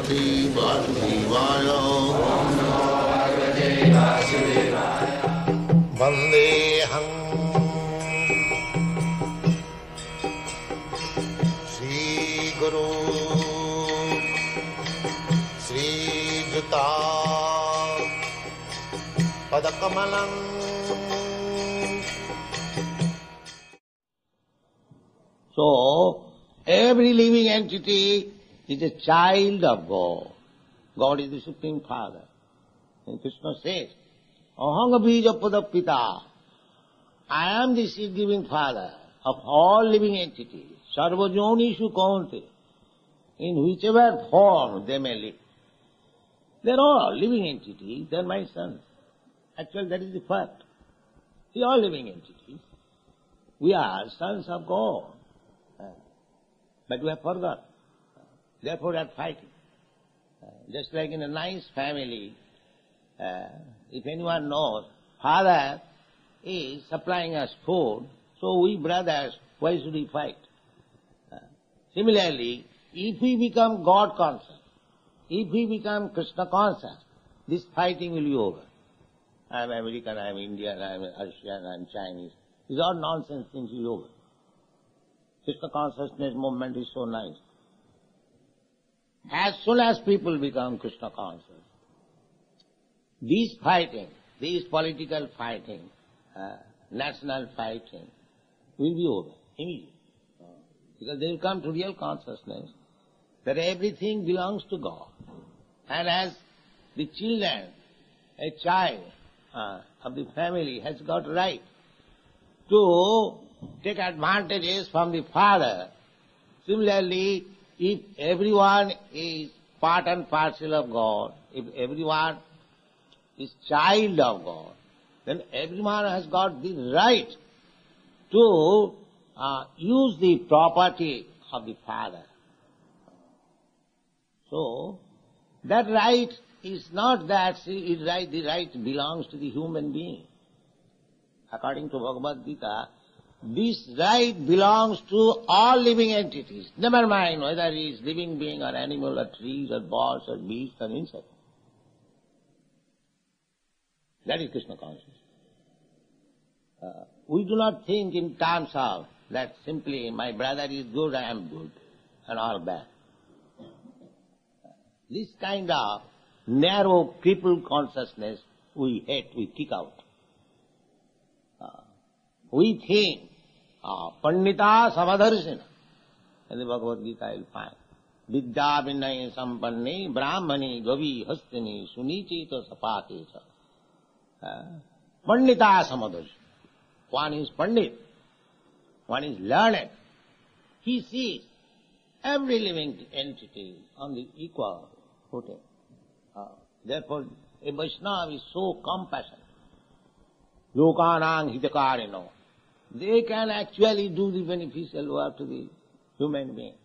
Bhagavate Vasudevaya. Vandeham Shri Guru Shri Juta Padakamalam. So, every living entity is a child of God. God is the Supreme Father. And Krishna says, Ahanga bija padapita. I am the seed-giving Father of all living entities. Sarvajonishu kaunte. In whichever form they may live. They are all living entities. They are my sons. Actually, that is the fact. We are all living entities. We are sons of God. But we have forgot. Therefore we are fighting. Just like in a nice family, if anyone knows, father is supplying us food, so we brothers, why should we fight? Similarly, if we become God conscious, if we become Krishna conscious, this fighting will be over. I am American, I am Indian, I am Russian, I am Chinese. These are nonsense things will be over. Krishna consciousness movement is so nice. As soon as people become Krishna conscious, these fighting, these political fighting, national fighting, will be over immediately. Because they will come to real consciousness that everything belongs to God. And as the children, a child of the family has got right to take advantages from the father, similarly, if everyone is part and parcel of God, if everyone is child of God, then everyone has got the right to use the property of the Father. So, that right is not that the right belongs to the human being. According to Bhagavad Gita, this right belongs to all living entities. Never mind whether he is living being or animal or trees or birds or beasts or insects. That is Krishna consciousness. We do not think in terms of that simply my brother is good, I am good, and all bad. This kind of narrow crippled consciousness we hate, we kick out. We think Pandita Samadharshina. In the Bhagavad Gita you'll find Vidya Vinay Sampanne Brahmani Gavi Hastini Sunichita Sapatesa. Pandita Samadharshina. One is Pandit, one is learned. He sees every living entity on the equal footing. Therefore, a Vaishnava is so compassionate. Lokanang hitakarino. They can actually do the beneficial work to the human being.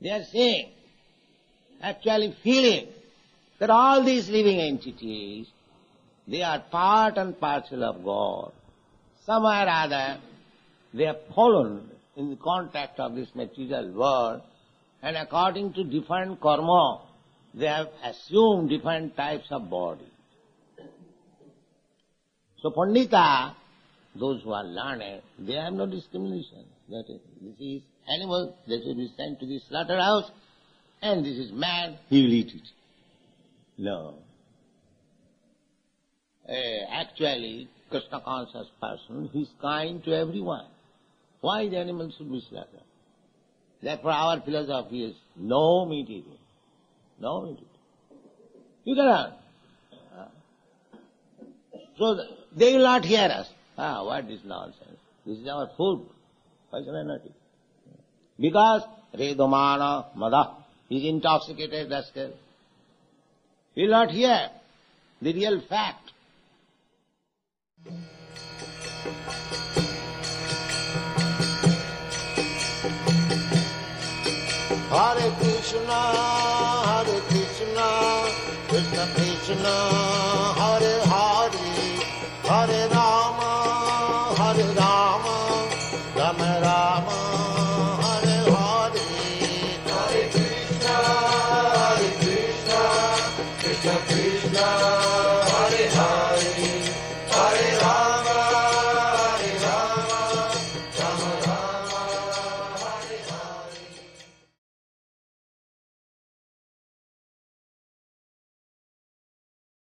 They are saying, actually feeling that all these living entities, they are part and parcel of God. Somewhere or other, they have fallen in the contact of this material world, and according to different karma, they have assumed different types of body. So Pandita, those who are learned, they have no discrimination. That is, this is animal, that will be sent to the slaughterhouse, and this is man, he will eat it. No. Actually, Krishna conscious person, he is kind to everyone. Why the animal should be slaughtered? Therefore our philosophy is no meat eating. No meat eating. You cannot. So they will not hear us. What is nonsense? This is our food. Why should I not eat? Because Redomana Mada is intoxicated rascal. He will not hear the real fact. Hare Krishna, Krishna Krishna, Hare Hare, Hare Rama, Rama Rama, Hare Hare. Hare Krishna, Krishna